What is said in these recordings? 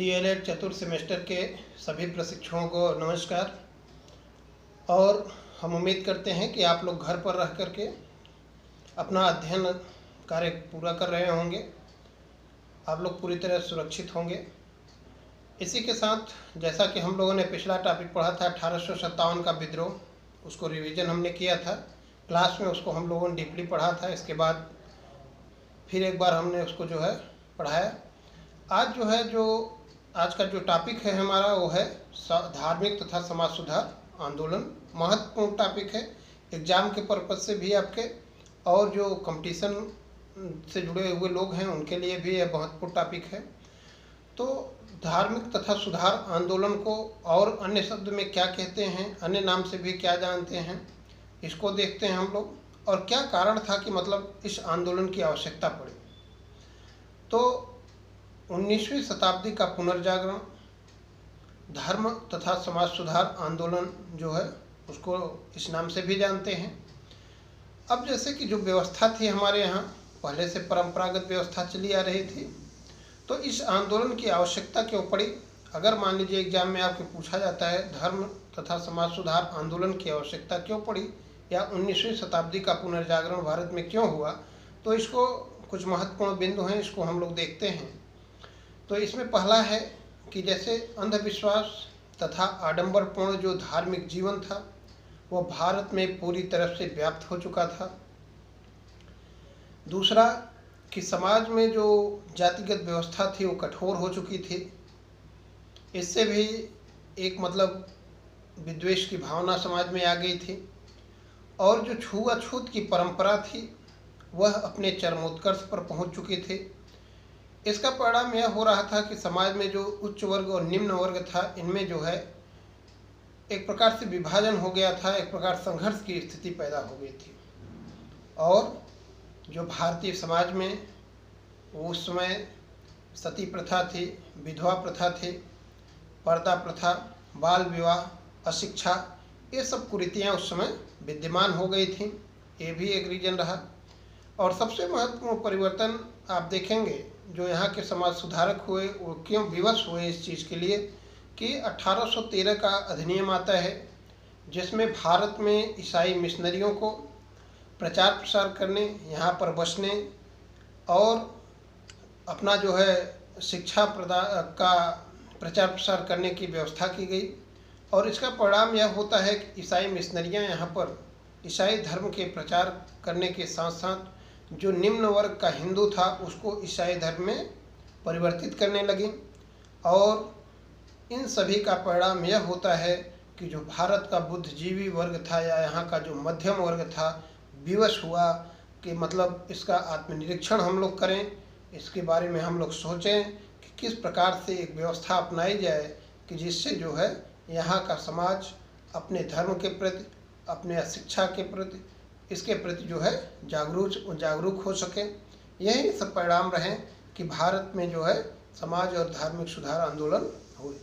DElEd चतुर्थ semester के सभी प्रशिक्षुओं को नमस्कार। और हम उम्मीद करते हैं कि आप लोग घर पर रह करके अपना अध्ययन कार्य पूरा कर रहे होंगे, आप लोग पूरी तरह सुरक्षित होंगे। इसी के साथ जैसा कि हम लोगों ने पिछला टॉपिक पढ़ा था 1857 का विद्रोह, उसको रिवीजन हमने किया था क्लास में, उसको हम लोगों ने डीपली पढ़ा था। इसके बाद फिर एक बार हमने उसको पढ़ाया। आज का जो टॉपिक है हमारा वो है धार्मिक तथा समाज सुधार आंदोलन। महत्वपूर्ण टॉपिक है, एग्ज़ाम के पर्पज से भी आपके और जो कंपटीशन से जुड़े हुए लोग हैं उनके लिए भी यह महत्वपूर्ण टॉपिक है। तो धार्मिक तथा सुधार आंदोलन को और अन्य शब्द में क्या कहते हैं, अन्य नाम से भी क्या जानते हैं, इसको देखते हैं हम लोग। और क्या कारण था कि मतलब इस आंदोलन की आवश्यकता पड़ी। तो 19वीं शताब्दी का पुनर्जागरण, धर्म तथा समाज सुधार आंदोलन जो है उसको इस नाम से भी जानते हैं। अब जैसे कि जो व्यवस्था थी हमारे यहाँ पहले से परंपरागत व्यवस्था चली आ रही थी, तो इस आंदोलन की आवश्यकता क्यों पड़ी। अगर मान लीजिए एग्जाम में आपको पूछा जाता है धर्म तथा समाज सुधार आंदोलन की आवश्यकता क्यों पड़ी या 19वीं शताब्दी का पुनर्जागरण भारत में क्यों हुआ, तो इसको कुछ महत्वपूर्ण बिंदु हैं, इसको हम लोग देखते हैं। तो इसमें पहला है कि जैसे अंधविश्वास तथा आडंबरपूर्ण जो धार्मिक जीवन था वो भारत में पूरी तरह से व्याप्त हो चुका था। दूसरा कि समाज में जो जातिगत व्यवस्था थी वो कठोर हो चुकी थी, इससे भी एक मतलब विद्वेष की भावना समाज में आ गई थी। और जो छुआछूत की परंपरा थी वह अपने चरमोत्कर्ष पर पहुंच चुकी थी। इसका परिणाम यह हो रहा था कि समाज में जो उच्च वर्ग और निम्न वर्ग था, इनमें जो है एक प्रकार से विभाजन हो गया था, एक प्रकार संघर्ष की स्थिति पैदा हो गई थी। और जो भारतीय समाज में उस समय सती प्रथा थी, विधवा प्रथा थी, पर्दा प्रथा, बाल विवाह, अशिक्षा, ये सब कुरीतियाँ उस समय विद्यमान हो गई थी। ये भी एक रीजन रहा। और सबसे महत्वपूर्ण परिवर्तन आप देखेंगे जो यहाँ के समाज सुधारक हुए वो क्यों विवश हुए इस चीज़ के लिए कि 1813 का अधिनियम आता है जिसमें भारत में ईसाई मिशनरियों को प्रचार प्रसार करने, यहाँ पर बसने और अपना जो है शिक्षा का प्रचार प्रसार करने की व्यवस्था की गई। और इसका परिणाम यह होता है कि ईसाई मिशनरियाँ यहाँ पर ईसाई धर्म के प्रचार करने के साथ साथ जो निम्न वर्ग का हिंदू था उसको ईसाई धर्म में परिवर्तित करने लगी। और इन सभी का परिणाम यह होता है कि जो भारत का बुद्धिजीवी वर्ग था या यहाँ का जो मध्यम वर्ग था विवश हुआ कि मतलब इसका आत्मनिरीक्षण हम लोग करें, इसके बारे में हम लोग सोचें कि किस प्रकार से एक व्यवस्था अपनाई जाए कि जिससे जो है यहाँ का समाज अपने धर्म के प्रति, अपने शिक्षा के प्रति, इसके प्रति जो है जागरूक हो सके। यही सब परिणाम रहे कि भारत में जो है समाज और धार्मिक सुधार आंदोलन हुए।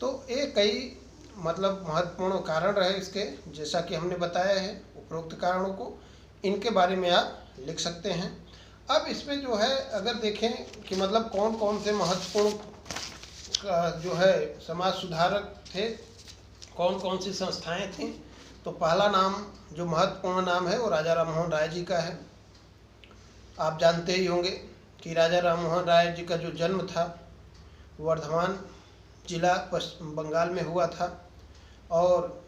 तो ये कई मतलब महत्वपूर्ण कारण रहे इसके, जैसा कि हमने बताया है उपरोक्त कारणों को, इनके बारे में आप लिख सकते हैं। अब इसमें जो है अगर देखें कि मतलब कौन कौन से महत्वपूर्ण जो है समाज सुधारक थे, कौन कौन सी संस्थाएं थीं, तो पहला नाम जो महत्वपूर्ण नाम है वो राजा राममोहन राय जी का है। आप जानते ही होंगे कि राजा राममोहन राय जी का जो जन्म था वर्धमान जिला पश्चिम बंगाल में हुआ था। और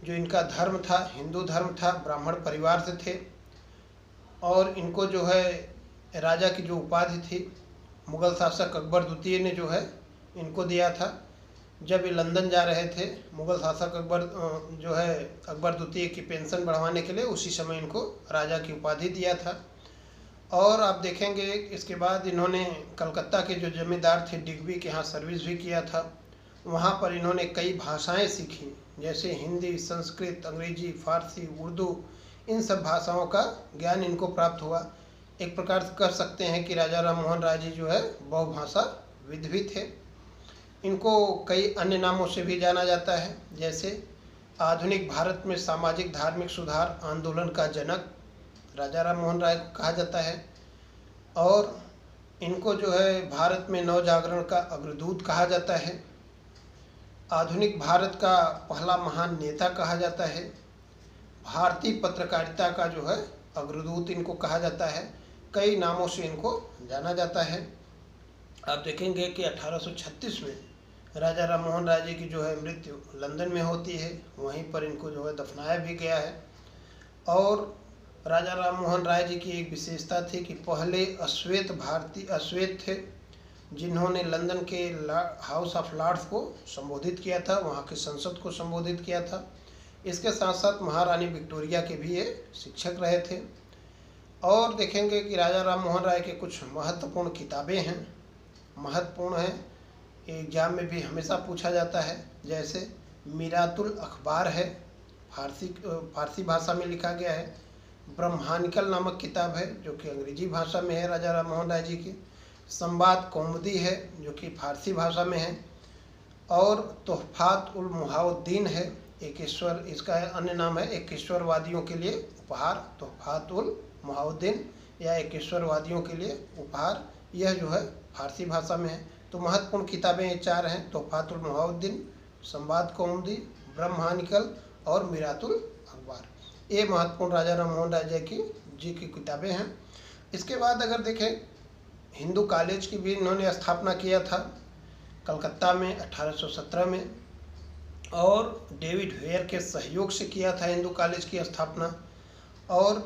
जो इनका धर्म था हिंदू धर्म था, ब्राह्मण परिवार से थे। और इनको जो है राजा की जो उपाधि थी मुग़ल शासक अकबर द्वितीय ने जो है इनको दिया था। जब ये लंदन जा रहे थे मुग़ल शासक अकबर द्वितीय की पेंशन बढ़वाने के लिए, उसी समय इनको राजा की उपाधि दिया था। और आप देखेंगे इसके बाद इन्होंने कलकत्ता के जो जमींदार थे डिग्बी के यहाँ सर्विस भी किया था। वहाँ पर इन्होंने कई भाषाएं सीखी, जैसे हिंदी, संस्कृत, अंग्रेजी, फारसी, उर्दू, इन सब भाषाओं का ज्ञान इनको प्राप्त हुआ। एक प्रकार से कह सकते हैं कि राजा राममोहन राय जी जो है बहुभाषाविद भी थे। इनको कई अन्य नामों से भी जाना जाता है, जैसे आधुनिक भारत में सामाजिक धार्मिक सुधार आंदोलन का जनक राजा राममोहन राय को कहा जाता है। और इनको जो है भारत में नवजागरण का अग्रदूत कहा जाता है, आधुनिक भारत का पहला महान नेता कहा जाता है, भारतीय पत्रकारिता का जो है अग्रदूत इनको कहा जाता है। कई नामों से इनको जाना जाता है। आप देखेंगे कि 1836 में राजा राम मोहन राय जी की जो है मृत्यु लंदन में होती है, वहीं पर इनको जो है दफनाया भी गया है। और राजा राम मोहन राय जी की एक विशेषता थी कि पहले अश्वेत थे जिन्होंने लंदन के हाउस ऑफ लॉर्ड्स को संबोधित किया था, वहाँ की संसद को संबोधित किया था। इसके साथ साथ महारानी विक्टोरिया के भी ये शिक्षक रहे थे। और देखेंगे कि राजा राम मोहन राय के कुछ महत्वपूर्ण किताबें हैं, महत्वपूर्ण हैं, एग्जाम में भी हमेशा पूछा जाता है। जैसे मीरातुल अखबार है, फारसी भाषा में लिखा गया है। ब्रह्मानिकल नामक किताब है जो कि अंग्रेजी भाषा में है राजा राम मोहन राय जी की। संवाद कौमुदी है जो कि फारसी भाषा में है। और तोहफात उल मुहाउद्दीन है, एकेश्वर, इसका अन्य नाम है एकेश्वरवादियों के लिए उपहार, तोहफात उल मुहाउद्दीन या एकेश्वरवादियों के लिए उपहार, यह जो है फारसी भाषा में है। तो महत्वपूर्ण किताबें ये चार हैं, तोहफात उल मुहाउद्दीन, संवाद कौमुदी, ब्रह्मानिकल और मीरातुल अखबार। ये महत्वपूर्ण राजा राम मोहन राय जी की किताबें हैं। इसके बाद अगर देखें, हिंदू कॉलेज की भी इन्होंने स्थापना किया था कलकत्ता में 1817 में, और डेविड वेयर के सहयोग से किया था हिंदू कॉलेज की स्थापना। और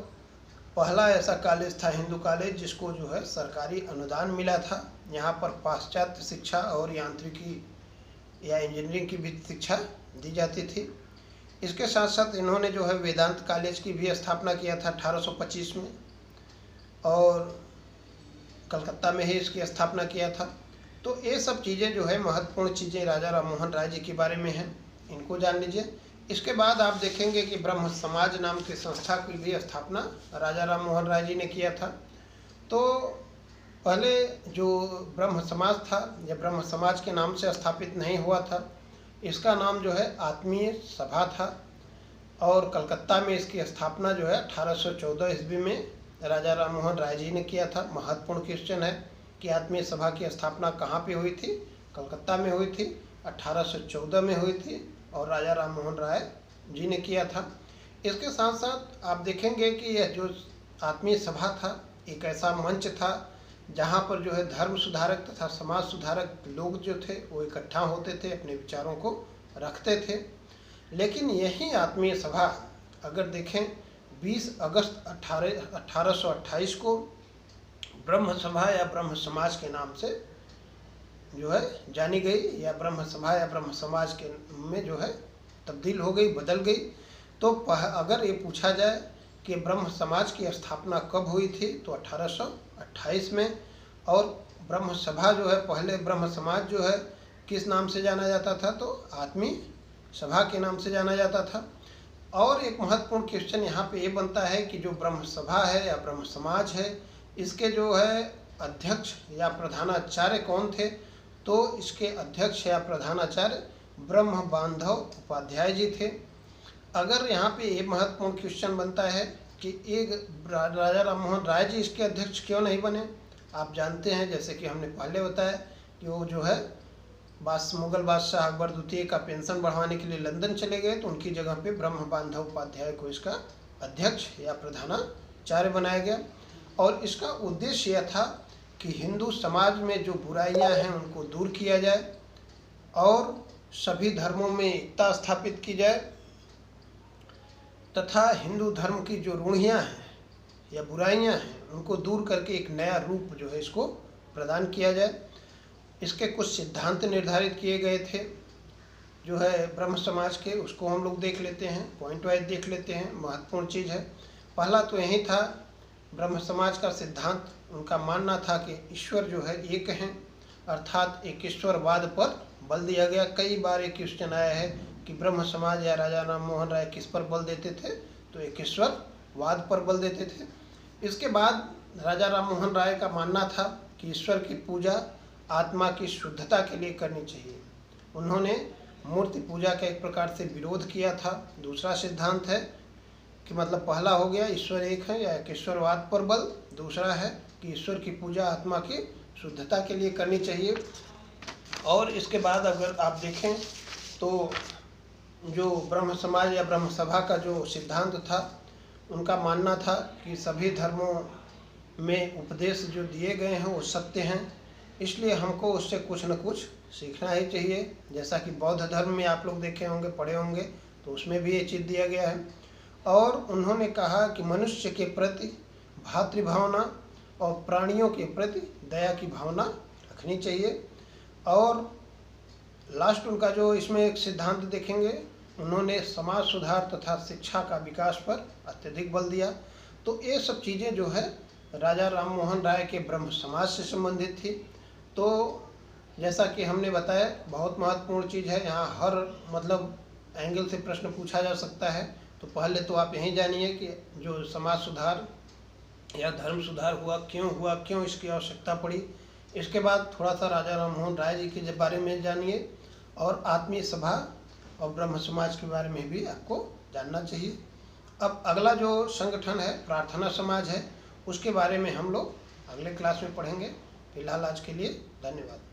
पहला ऐसा कॉलेज था हिंदू कॉलेज जिसको जो है सरकारी अनुदान मिला था। यहाँ पर पाश्चात्य शिक्षा और यांत्रिकी या इंजीनियरिंग की भी शिक्षा दी जाती थी। इसके साथ साथ इन्होंने जो है वेदांत कॉलेज की भी स्थापना किया था 1825 में, और कलकत्ता में ही इसकी स्थापना किया था। तो ये सब चीज़ें जो है महत्वपूर्ण चीज़ें राजा राम मोहन राय जी के बारे में हैं, इनको जान लीजिए। इसके बाद आप देखेंगे कि ब्रह्म समाज नाम की संस्था की भी स्थापना राजा राम मोहन राय जी ने किया था। तो पहले जो ब्रह्म समाज था, यह ब्रह्म समाज के नाम से स्थापित नहीं हुआ था, इसका नाम जो है आत्मीय सभा था। और कलकत्ता में इसकी स्थापना जो है 1814 ईस्वी में राजा राम मोहन राय जी ने किया था। महत्वपूर्ण क्वेश्चन है कि आत्मीय सभा की स्थापना कहाँ पे हुई थी? कलकत्ता में हुई थी, 1814 में हुई थी, और राजा राम मोहन राय जी ने किया था। इसके साथ साथ आप देखेंगे कि यह जो आत्मीय सभा था एक ऐसा मंच था जहाँ पर जो है धर्म सुधारक तथा समाज सुधारक लोग जो थे वो इकट्ठा होते थे, अपने विचारों को रखते थे। लेकिन यही आत्मीय सभा अगर देखें 20 अगस्त 1828 को ब्रह्म सभा या ब्रह्म समाज के नाम से जो है जानी गई, या ब्रह्म सभा या ब्रह्म समाज के में जो है तब्दील हो गई, बदल गई। तो अगर ये पूछा जाए कि ब्रह्म समाज की स्थापना कब हुई थी तो 1828 में। और ब्रह्म सभा जो है, पहले ब्रह्म समाज जो है किस नाम से जाना जाता था? तो आत्मीय सभा के नाम से जाना जाता था। और एक महत्वपूर्ण क्वेश्चन यहाँ पे ये बनता है कि जो ब्रह्म सभा है या ब्रह्म समाज है, इसके जो है अध्यक्ष या प्रधानाचार्य कौन थे? तो इसके अध्यक्ष या प्रधानाचार्य ब्रह्म बांधव उपाध्याय जी थे। अगर यहाँ पे ये महत्वपूर्ण क्वेश्चन बनता है कि एक राजा राम मोहन राय जी इसके अध्यक्ष क्यों नहीं बने? आप जानते हैं, जैसे कि हमने पहले बताया कि वो जो है मुगल बादशाह अकबर द्वितीय का पेंशन बढ़वाने के लिए लंदन चले गए, तो उनकी जगह पे ब्रह्म बांधव उपाध्याय को इसका अध्यक्ष या प्रधानाचार्य बनाया गया। और इसका उद्देश्य यह था कि हिंदू समाज में जो बुराइयां हैं उनको दूर किया जाए और सभी धर्मों में एकता स्थापित की जाए, तथा हिंदू धर्म की जो रूढ़ियाँ हैं या बुराइयां हैं उनको दूर करके एक नया रूप जो है इसको प्रदान किया जाए। इसके कुछ सिद्धांत निर्धारित किए गए थे जो है ब्रह्म समाज के, उसको हम लोग देख लेते हैं, पॉइंट वाइज देख लेते हैं, महत्वपूर्ण चीज़ है। पहला तो यही था, ब्रह्म समाज का सिद्धांत, उनका मानना था कि ईश्वर जो है एक हैं, अर्थात एक ईश्वरवाद पर बल दिया गया। कई बार एक क्वेश्चन आया है कि ब्रह्म समाज या राजा राम मोहन राय किस पर बल देते थे? तो एक ईश्वरवाद पर बल देते थे। इसके बाद राजा राम मोहन राय का मानना था कि ईश्वर की पूजा आत्मा की शुद्धता के लिए करनी चाहिए। उन्होंने मूर्ति पूजा का एक प्रकार से विरोध किया था। दूसरा सिद्धांत है कि मतलब पहला हो गया ईश्वर एक है या एक ईश्वरवाद पर बल, दूसरा है कि ईश्वर की पूजा आत्मा की शुद्धता के लिए करनी चाहिए। और इसके बाद अगर आप देखें तो जो ब्रह्म समाज या ब्रह्म सभा का जो सिद्धांत था, उनका मानना था कि सभी धर्मों में उपदेश जो दिए गए हैं वो सत्य हैं, इसलिए हमको उससे कुछ न कुछ सीखना ही चाहिए। जैसा कि बौद्ध धर्म में आप लोग देखे होंगे, पढ़े होंगे, तो उसमें भी ये चीज़ दिया गया है। और उन्होंने कहा कि मनुष्य के प्रति भातृभावना और प्राणियों के प्रति दया की भावना रखनी चाहिए। और लास्ट उनका जो इसमें एक सिद्धांत देखेंगे, उन्होंने समाज सुधार तथा शिक्षा का विकास पर अत्यधिक बल दिया। तो ये सब चीज़ें जो है राजा राम मोहन राय के ब्रह्म समाज से संबंधित थी। तो जैसा कि हमने बताया, बहुत महत्वपूर्ण चीज़ है, यहाँ हर मतलब एंगल से प्रश्न पूछा जा सकता है। तो पहले तो आप यही जानिए कि जो समाज सुधार या धर्म सुधार हुआ, क्यों इसकी आवश्यकता पड़ी। इसके बाद थोड़ा सा राजा राम मोहन राय जी के बारे में जानिए, और आत्मीय सभा और ब्रह्म समाज के बारे में भी आपको जानना चाहिए। अब अगला जो संगठन है प्रार्थना समाज है, उसके बारे में हम लोग अगले क्लास में पढ़ेंगे। फिलहाल आज के लिए धन्यवाद।